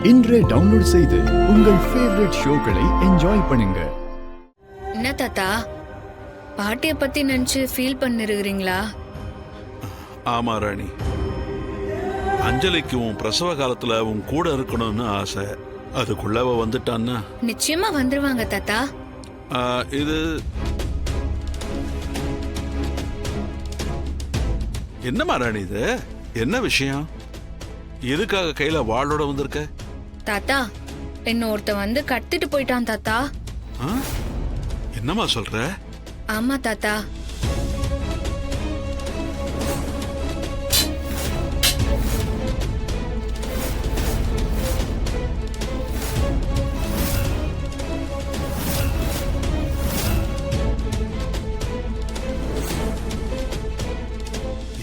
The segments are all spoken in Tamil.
இன்றே டவுன்லோட் செய்து உங்கள் ஃபேவரட் ஷோக்களை என்ஜாய் பண்ணுங்க. என்ன தாத்தா, பாட்டிய பத்தி நினைச்சு ஃபீல் பண்ணிருக்கிறீங்களா? ஆமா ராணி, அஞ்சலிக்கு உன் பிரசவ காலத்துல உன் கூட இருக்கணும்னு ஆசை. அதுக்குள்ளவ வந்துட்டான்னா நிச்சயமா வந்துருவாங்க தாத்தா. இது என்னமா ராணி, இது என்ன விஷயம்? எதுக்காக கையில வாளோட வந்திருக்க? தாத்தா, என்ன ஒருத்த வந்து கடத்திட்டு போயிட்டான் தாத்தா. என்னமா சொல்ற? ஆமா தாத்தா.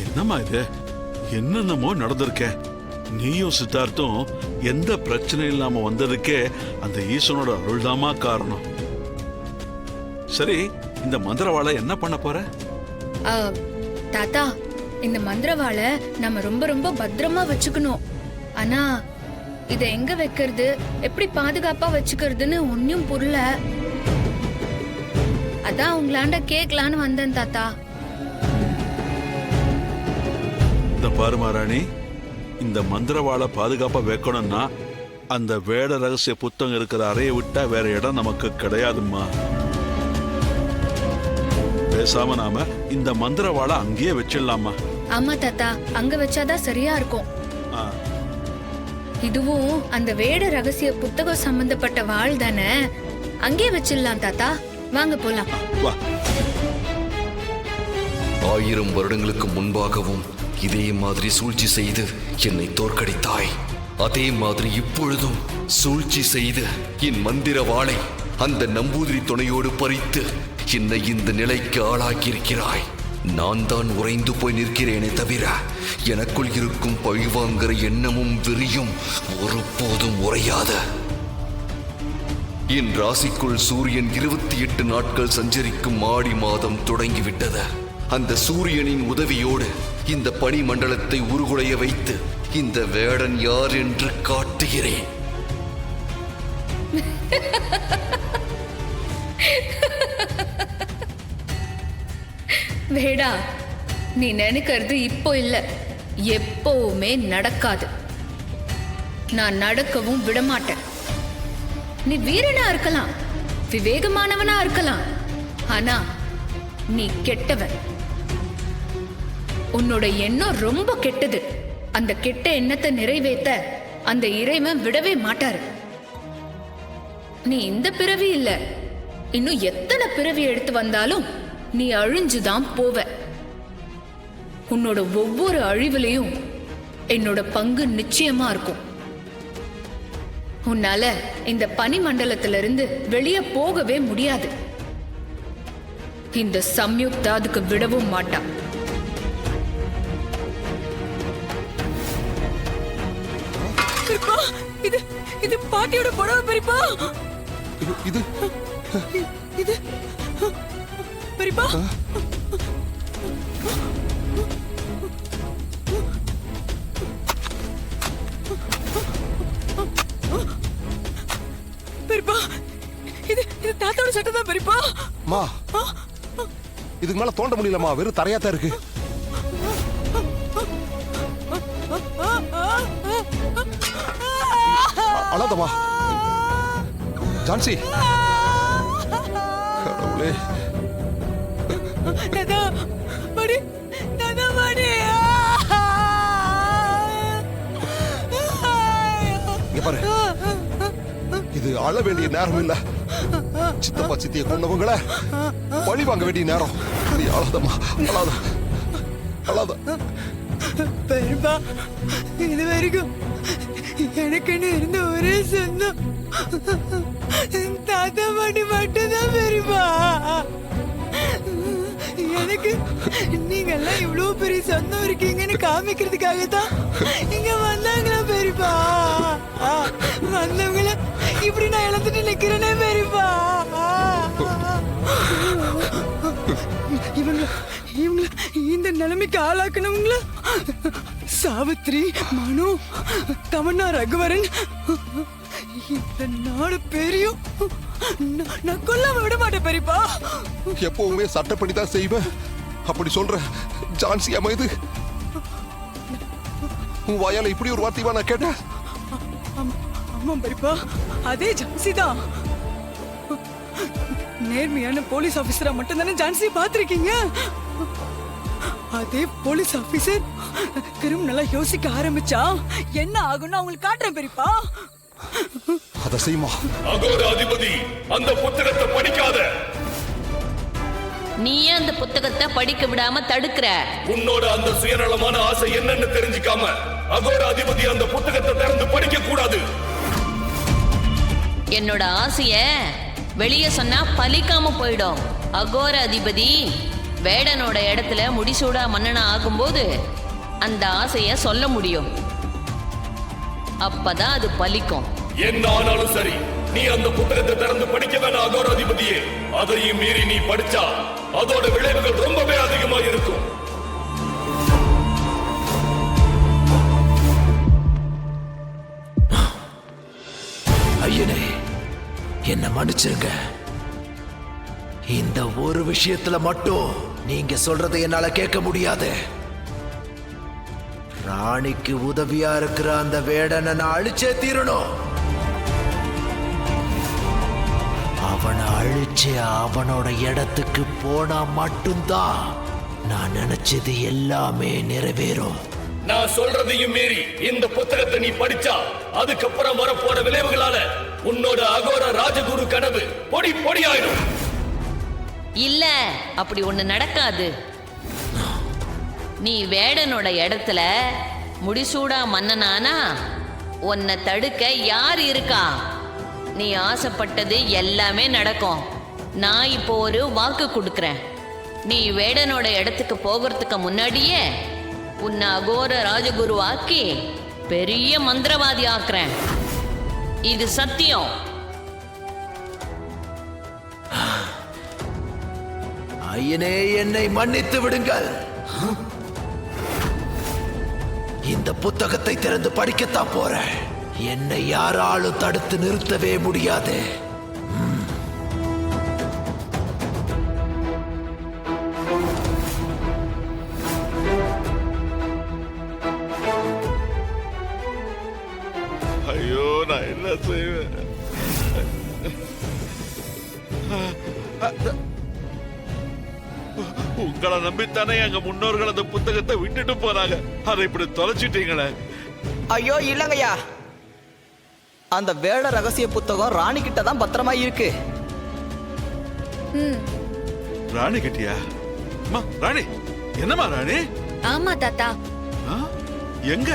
என்னமா இது? என்னென்னமோ நடந்திருக்க. நீயும் சித்தார்த்தும் எந்த பிரச்சனை இல்லாம வந்ததுக்கே அந்த ஈசனோட அருள்தாமா காரணம். சரி, இந்த மந்திரவாளை என்ன பண்ண போற? தாத்தா, இந்த மந்திரவாளை நம்ம ரொம்ப ரொம்ப பத்திரமா வச்சுக்கணும். ஆனா இத எங்க வைக்கிறது, எப்படி பாதுகாப்பா வச்சுக்கிறதுன்னு ஒன்னும் புரியல. அதான் உங்களாண்ட கேட்கலான்னு வந்தேன் தாத்தா. இந்த பாருமா ராணி, இந்த மந்திரவாளை பாதுகாப்பா வைக்கணும்னா அந்த வேட ரகசிய புத்தகம் இருக்கிற அறையை விட்டா வேற இடம் நமக்கு கிடையாதுமா. பேசாம நாம இந்த மந்திரவாளை அங்கேயே வச்சிடலாமா? ஆமா தாத்தா, அங்க வச்சாதான் சரியா இருக்கும். இதுவும் அந்த வேட ரகசிய புத்தகம் சம்பந்தப்பட்ட வாள் தானே, அங்கேயே வச்சிடலாம் தாத்தா. வாங்க போலாம். வா. 1000 வருடங்களுக்கு முன்பாகவும் இதே மாதிரி சூழ்ச்சி செய்து என்னை தோற்கடித்தாய். அதே மாதிரி இப்பொழுதும் சூழ்ச்சி செய்து என் மந்திர வாளை அந்த நம்பூதிரி துணையோடு பறித்து என்னை இந்த நிலைக்கு ஆளாக்கியிருக்கிறாய். நான் தான் உறைந்து போய் நிற்கிறேனே தவிர எனக்குள் இருக்கும் பழிவாங்கிற எண்ணமும் வெறியும் ஒருபோதும் உறையாத. என் ராசிக்குள் சூரியன் 28 நாட்கள் சஞ்சரிக்கும் ஆடி மாதம் தொடங்கிவிட்டது. அந்த சூரியனின் உதவியோடு இந்த பனி மண்டலத்தை உருகுலைய வைத்து இந்த வேடன் யார் என்று காட்டுகிறேன். வேடா, நீ நினைக்கிறது இப்போ இல்ல, எப்பவுமே நடக்காது. நான் நடக்கவும் விடமாட்டேன். நீ வீரனா இருக்கலாம், விவேகமானவனா இருக்கலாம், ஆனா நீ கெட்டவன். உன்னோட எண்ணம் ரொம்ப கெட்டது. அந்த கெட்ட எண்ணத்தை நிறைவேற்ற அந்த இறைவன் விடவே மாட்டாரு. நீ இந்த பிறவி இல்ல, இன்னும் எத்தனை பிறவி எடுத்து வந்தாலும் நீ அழிஞ்சுதான் போவ. உன்னோட ஒவ்வொரு அழிவுலையும் என்னோட பங்கு நிச்சயமா இருக்கும். உன்னால இந்த பனி மண்டலத்திலிருந்து வெளியே போகவே முடியாது. இந்த சம்யுக்தா அதுக்கு விடவும் மாட்டா. இது பாட்டியோட புடவை பெரியப்பா. இது இது பெரியப்பா. பெரியப்பா, இது தாத்தாவோட சட்டை தான் பெரியப்பா. மா, இதுக்கு மேல தோண்ட முடியலமா, வெறும் தரையாத்தான் இருக்கு. அழாதமா ஜான்சி. கடவுளே. தாத்தா மடி, தாத்தா மடி. இங்க பாரு, இது அழ வேண்டிய நேரம் இல்ல. சித்தப்பா சித்திய கொண்டவங்கள பழி வாங்க வேண்டிய நேரம். நீ அழாதம்மா, அழாத அழாத. பெரியப்பா, இது வரைக்கும் எனக்குன்னு இருந்த ஒரே சொந்தம் தாத்தா பாட்டி மட்டும்தான் பெரியப்பா. எனக்கு நீங்க எல்லாம் இவ்வளவு பெரிய சொந்தம் இருக்கீங்கன்னு காமிக்கிறதுக்காக தான் இங்க வந்தாங்களா பெரியப்பா. வந்தவங்கள இப்படி நான் இழந்துட்டு நிக்கிறேனே பெரியப்பா. இவங்க இந்த நிலைமைக்கு ஆளாக்கணுங்களா சாவித்ரி, மனு, தமன்னா, ரகுவரன், இந்த 4 பேரையும் நான் கொல்லாம விட மாட்டேன் பெரியப்பா. எப்பவுமே சட்டப்படி தான் செய்வேன் அப்படி சொல்ற ஜான்சி அம்மா இது உன் வாயால இப்படி ஒரு வார்த்தைவா நான் கேட்டேன்? ஆமா பெரியப்பா, அதே ஜான்சி தான். நேர்மையான போலீஸ் ஆபீசரா மட்டும் தானே ஜான்சியை பார்த்திருக்கீங்க. அதே போலீஸ் ஆபீசர் கிரிமினலா யோசிக்க ஆரம்பிச்சா என்ன ஆகும்னு அவங்களுக்கு காட்டுறேன் பெரியப்பா. அதை செய்யுமா? அகோர அதிபதி, அந்த புத்தகத்தை படிக்காத. நீ ஏன் அந்த புத்தகத்தை படிக்க விடாம தடுக்கிற? உன்னோட அந்த சுயநலமான ஆசை என்னன்னு தெரிஞ்சுக்காம அகோர அதிபதி அந்த புத்தகத்தை திறந்து படிக்க கூடாது. என்னோட ஆசைய வெளியே சொன்னா பலிக்காம போயிடும். அகோர அதிபதி வேடனோட இடத்துல முடிசூடா மன்னனா ஆகும்போது அந்த ஆசைய சொல்ல முடியும். அப்பதான் அது பலிக்கும். என்ன ஆனாலும் சரி, நீ அந்த புத்தகத்தை திறந்து படிக்க வேணாம் அகோர அதிபதியே. அதையும் மீறி நீ படிச்சா அதோட விளைவுகள் ரொம்பவே அதிகமா இருக்கும். ஐயனே, என்ன மன்னிச்சிருங்க. இந்த ஒரு விஷயத்துல மட்டும் நீங்க சொல்றதை என்னால கேட்க முடியாது. ராணிக்கு உதவியா இருக்கிற அந்த வேடனை நான் அழிச்சே தீரணும். அவனை அழிச்சு அவனோட இடத்துக்கு போனா மட்டும்தான் நான் நினைச்சது எல்லாமே நிறைவேறும். நான் சொல்றதையும் மீறி இந்த புத்தகத்தை நீ படிச்சா அதுக்கப்புறம் வரப்போற விளைவுகளால உன்னோட அகோர ராஜகுரு கனவு பொடி பொடியாயிடும். இல்ல, அப்படி ஒண்ணு நடக்காது. நீ வேடனோட இடத்துல முடிசூடா மன்னனானா உன்னை தடுக்க யார் இருக்கா? நீ ஆசைப்பட்டது எல்லாமே நடக்கும். நான் இப்போ ஒரு வாக்கு கொடுக்கறேன். நீ வேடனோட இடத்துக்கு போகிறதுக்கு முன்னாடியே உன்னை அகோர ராஜகுரு ஆக்கி பெரிய மந்திரவாதி ஆக்குறேன். இது சத்தியம். ஐயனே, என்னை மன்னித்து விடுங்கள். இந்த புத்தகத்தை திறந்து படிக்கத்தான் போறேன். என்னை யாராலும் தடுத்து நிறுத்தவே முடியாது. ஐயோ, நான் என்ன செய்வேன்? உங்களை நம்பித்தானே எங்க முன்னோர்கள் அந்த புத்தகத்தை விட்டுட்டு போறாங்க. அதை இப்படி தொலைச்சிட்டீங்களே. ஐயோ இல்லங்கய்யா, அந்த வேட ரகசிய புத்தகம் ராணி கிட்ட தான் பத்திரமா இருக்கு. ராணி கிட்டியா? ராணி என்னமா ராணி? ஆமா தாத்தா. எங்க?